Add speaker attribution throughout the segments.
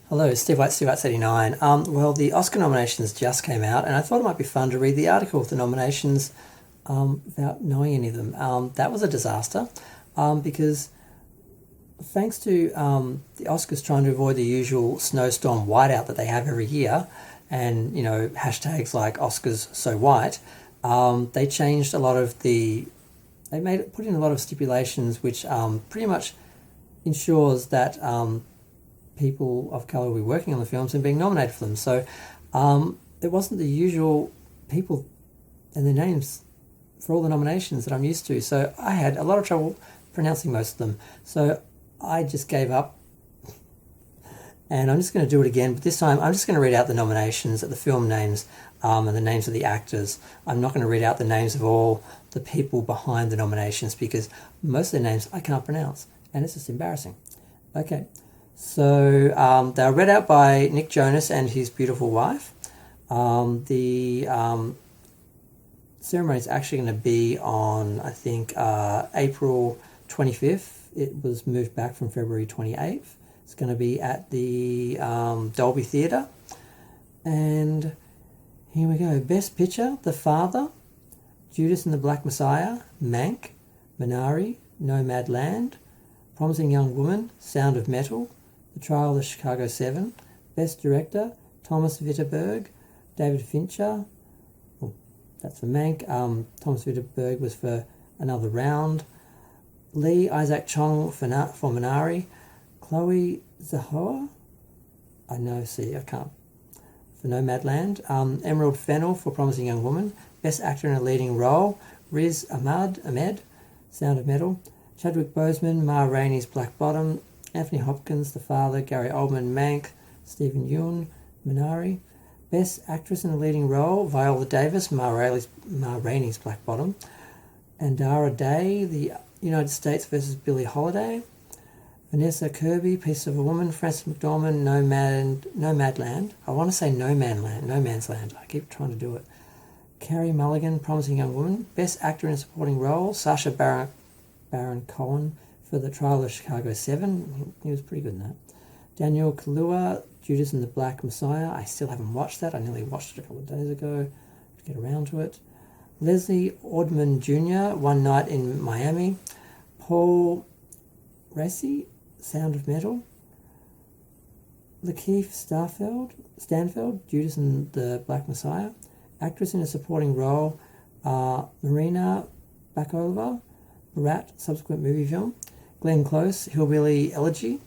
Speaker 1: Hello, Steve White, Steve White 89. Well, the Oscar nominations just came out, and I thought it might be fun to read the article with the nominations without knowing any of them. That was a disaster because thanks to the Oscars trying to avoid the usual snowstorm whiteout that they have every year, and hashtags like Oscars so white, they changed a lot of put in a lot of stipulations which pretty much ensures that people of colour will be working on the films and being nominated for them. So it wasn't the usual people and their names for all the nominations that I'm used to. So I had a lot of trouble pronouncing most of them. So I just gave up, and I'm just going to do it again. But this time I'm just going to read out the nominations, the film names, and the names of the actors. I'm not going to read out the names of all the people behind the nominations because most of their names I can't pronounce, and it's just embarrassing. Okay. So they were read out by Nick Jonas and his beautiful wife. The ceremony is actually going to be on, I think, April 25th. It was moved back from February 28th. It's going to be at the Dolby Theatre. And here we go. Best Picture, The Father, Judas and the Black Messiah, Mank, Minari, Nomadland, Promising Young Woman, Sound of Metal, The Trial of the Chicago 7, Best Director, Thomas Vinterberg, David Fincher. Oh, that's for Mank. Thomas Vinterberg was for Another Round. Lee Isaac Chung for Minari. Chloe Zhao, I can't. For Nomadland. Emerald Fennell for Promising Young Woman. Best Actor in a Leading Role, Riz Ahmed, Sound of Metal. Chadwick Boseman, Ma Rainey's Black Bottom. Anthony Hopkins, The Father, Gary Oldman, Mank, Stephen Yeun, Minari. Best Actress in a Leading Role, Viola Davis, Ma Rainey's Black Bottom. Andara Day, The United States versus Billie Holiday. Vanessa Kirby, Piece of a Woman. Frances McDormand, Nomadland. I want to say No Man's Land. I keep trying to do it. Carey Mulligan, Promising Young Woman. Best Actor in a Supporting Role, Sacha Baron Cohen for The Trial of Chicago 7. He was pretty good in that. Daniel Kaluuya, Judas and the Black Messiah. I still haven't watched that. I nearly watched it a couple of days ago to get around to it. Leslie Odom Jr., One Night in Miami. Paul Raci, Sound of Metal. Lakeith Stanfield, Judas and the Black Messiah. Actress in a Supporting Role, Marina Bakalova, Rat, subsequent movie film. Glenn Close, Hillbilly Elegy.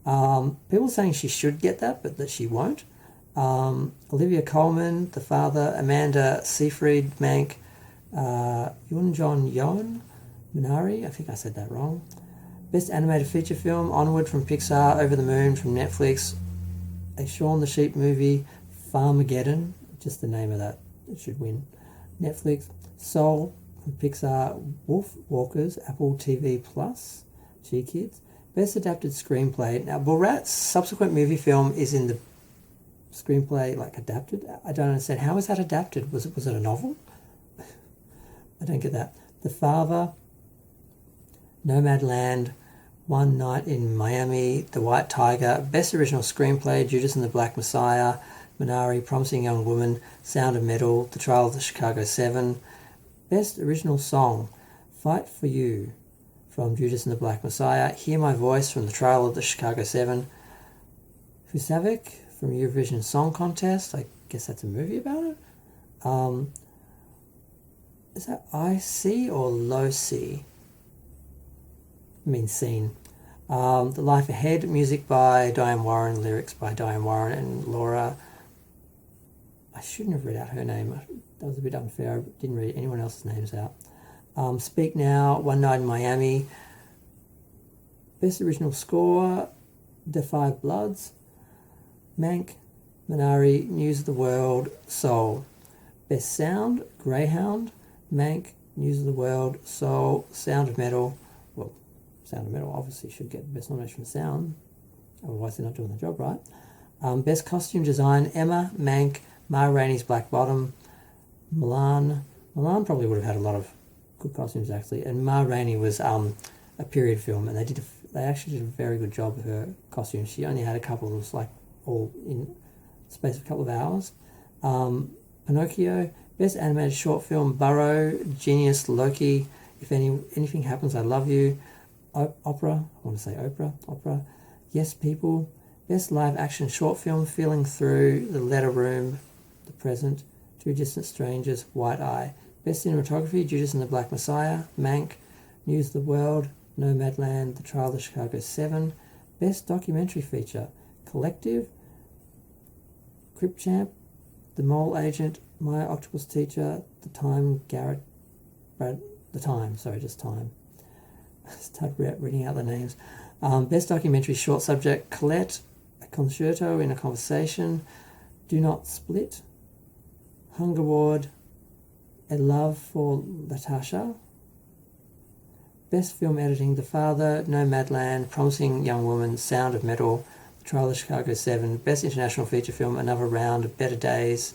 Speaker 1: People saying she should get that, but that she won't. Olivia Colman, The Father. Amanda Seyfried, Mank. Yoon Jong-yeon, Minari. I think I said that wrong. Best Animated Feature Film, Onward from Pixar, Over the Moon from Netflix. A Shaun the Sheep movie, Farmageddon. Just the name of that. It should win. Netflix. Soul from Pixar, Wolf Walkers, Apple TV Plus, G-Kids. Best Adapted Screenplay. Now, Borat's subsequent movie film is in the screenplay, adapted. I don't understand. How is that adapted? Was it a novel? I don't get that. The Father, Nomadland, One Night in Miami, The White Tiger. Best Original Screenplay, Judas and the Black Messiah, Minari, Promising Young Woman, Sound of Metal, The Trial of the Chicago 7. Best Original Song, Fight for You from Judas and the Black Messiah, Hear My Voice from The Trial of the Chicago 7, Husavik from Eurovision Song Contest. I guess that's a movie about it. Is that IC or Low C? I mean scene. The Life Ahead, music by Diane Warren, lyrics by Diane Warren and Laura. I shouldn't have read out her name. That was a bit unfair. I didn't read anyone else's names out. Speak Now, One Night in Miami. Best Original Score, The Five Bloods. Mank, Minari, News of the World, Soul. Best Sound, Greyhound. Mank, News of the World, Soul, Sound of Metal. Well, Sound of Metal obviously should get the best nomination for sound. Otherwise they're not doing the job right. Best Costume Design, Emma, Mank, Ma Rainey's Black Bottom. Milan probably would have had a lot of good costumes actually, and Ma Rainey was a period film, and they actually did a very good job with her costumes. She only had a couple of all in space of a couple of hours. Pinocchio, Best Animated Short Film, Burrow, Genius, Loki, If Anything Happens, I Love You, Opera, I want to say Opera, Yes People, Best Live Action Short Film, Feeling Through, The Letter Room, The Present, Two Distant Strangers, White Eye, Best Cinematography, Judas and the Black Messiah, Mank, News of the World, Nomadland, The Trial of the Chicago 7, Best Documentary Feature, Collective, Cripchamp, The Mole Agent, My Octopus Teacher, The Time, just Time. Start reading out the names. Best Documentary Short Subject, Colette, A Concerto in a Conversation, Do Not Split, Hunger Ward, A Love for Latasha, Best Film Editing, The Father, Nomadland, Promising Young Woman, Sound of Metal, The Trial of Chicago 7, Best International Feature Film, Another Round, Better Days,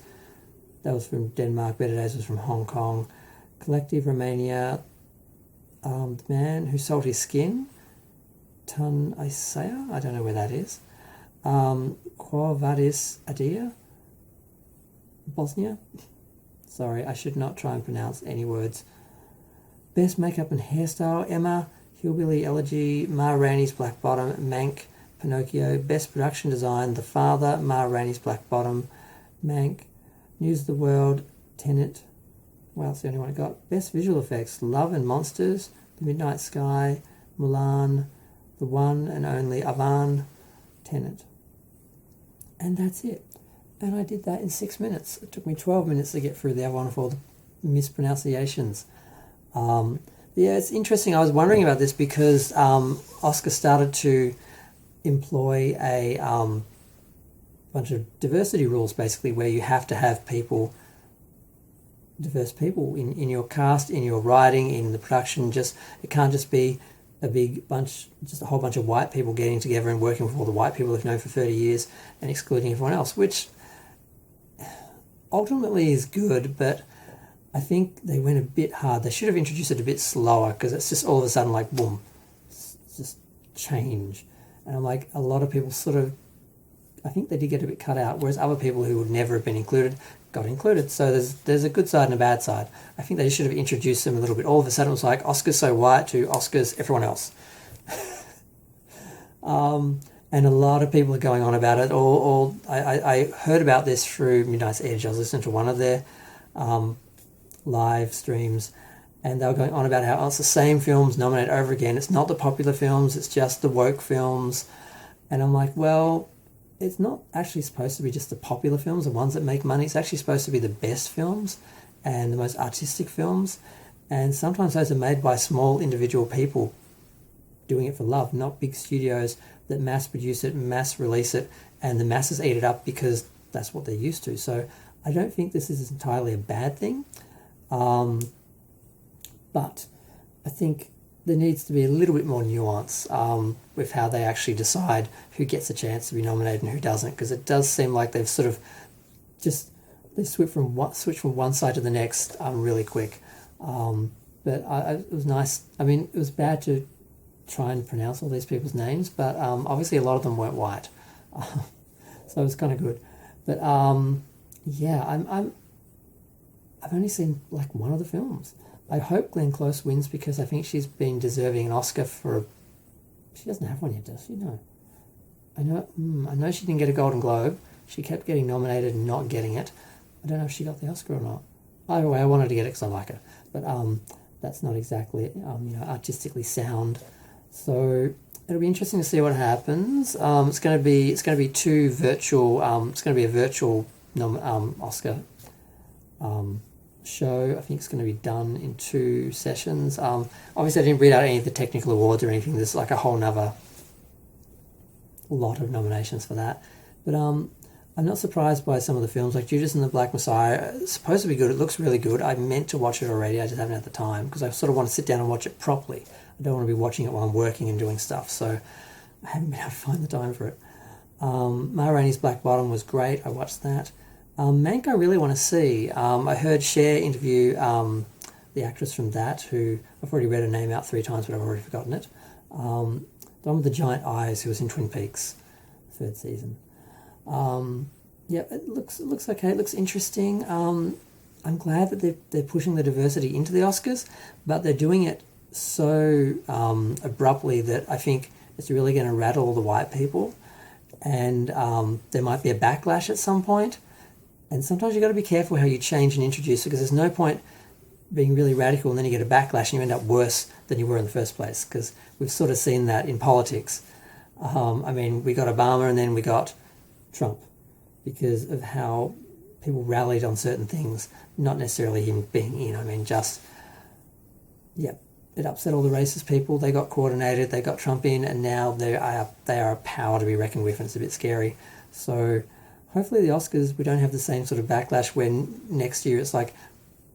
Speaker 1: that was from Denmark, Better Days was from Hong Kong, Collective Romania, The Man Who Sold His Skin, Tun Isaiah, I don't know where that is, Quo Vadis Adia, Bosnia, sorry, I should not try and pronounce any words. Best Makeup and Hairstyle, Emma, Hillbilly Elegy, Ma Rainey's Black Bottom, Mank, Pinocchio. Best Production Design, The Father, Ma Rainey's Black Bottom, Mank, News of the World, Tenet. Well, that's the only one I got. Best Visual Effects, Love and Monsters, The Midnight Sky, Mulan, The One and Only Avan, Tenet. And that's it. And I did that in 6 minutes. It took me 12 minutes to get through the other one with all the mispronunciations. Yeah, it's interesting. I was wondering about this because Oscar started to employ a bunch of diversity rules, basically, where you have to have diverse people in your cast, in your writing, in the production. It can't just be a big bunch, just a whole bunch of white people getting together and working with all the white people they've known for 30 years and excluding everyone else, which ultimately is good, but I think they went a bit hard. They should have introduced it a bit slower because it's just all of a sudden like, boom, it's just change. And I'm like, a lot of people I think they did get a bit cut out, whereas other people who would never have been included got included. So there's a good side and a bad side. I think they should have introduced them a little bit. All of a sudden it was like Oscars so white to Oscars everyone else. And a lot of people are going on about it. I heard about this through Midnight's Edge. I was listening to one of their live streams, and they were going on about how it's the same films nominated over again. It's not the popular films, it's just the woke films. And I'm like, well, it's not actually supposed to be just the popular films, the ones that make money. It's actually supposed to be the best films and the most artistic films. And sometimes those are made by small individual people doing it for love, not big studios that mass produce it, mass release it, and the masses eat it up because that's what they're used to. So I don't think this is entirely a bad thing. But I think there needs to be a little bit more nuance with how they actually decide who gets a chance to be nominated and who doesn't, because it does seem like they've sort of they switch from one side to the next really quick. But it was nice. I mean, it was bad to try and pronounce all these people's names, but obviously a lot of them weren't white, so it was kind of good. But yeah, I've only seen like one of the films. I hope Glenn Close wins because I think she's been deserving an Oscar she doesn't have one yet, does she? No. I know she didn't get a Golden Globe. She kept getting nominated and not getting it. I don't know if she got the Oscar or not. Either way, I wanted to get it because I like her. But that's not exactly artistically sound. So it'll be interesting to see what happens. It's going to be two virtual. It's going to be a virtual Oscar show. I think it's going to be done in 2 sessions. Obviously, I didn't read out any of the technical awards or anything. There's like a whole nother lot of nominations for that. But I'm not surprised by some of the films, like Judas and the Black Messiah. It's supposed to be good. It looks really good. I meant to watch it already. I just haven't had the time because I sort of want to sit down and watch it properly. I don't want to be watching it while I'm working and doing stuff. So I haven't been able to find the time for it. Ma Rainey's Black Bottom was great. I watched that. Mank I really want to see. I heard Cher interview the actress from that, who I've already read her name out 3 times, but I've already forgotten it. The one with the giant eyes who was in Twin Peaks, 3rd season. Yeah, it looks okay. It looks interesting. I'm glad that they're pushing the diversity into the Oscars, but they're doing it so abruptly that I think it's really going to rattle the white people, and there might be a backlash at some point. And sometimes you've got to be careful how you change and introduce it, because there's no point being really radical and then you get a backlash and you end up worse than you were in the first place, because we've sort of seen that in politics. I mean, we got Obama and then we got Trump because of how people rallied on certain things, not necessarily him being in. I mean, just, yeah, it upset all the racist people. They got coordinated, they got Trump in, and now they are a power to be reckoned with, and it's a bit scary. So hopefully the Oscars, we don't have the same sort of backlash when next year it's like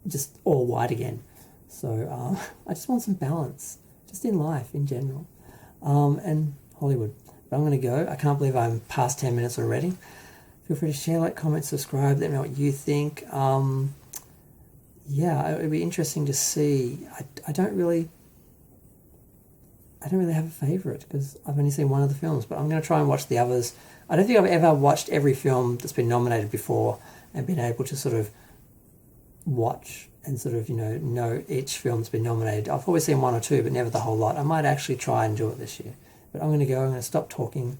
Speaker 1: just all white again. So I just want some balance, just in life in general, and Hollywood. But I'm going to go. I can't believe I'm past 10 minutes already. Feel free to share, like, comment, subscribe, let me know what you think. Yeah, it would be interesting to see. I don't really have a favourite because I've only seen one of the films, but I'm going to try and watch the others. I don't think I've ever watched every film that's been nominated before and been able to sort of watch and sort of, know each film that's been nominated. I've always seen one or two, but never the whole lot. I might actually try and do it this year. But I'm going to go. I'm going to stop talking.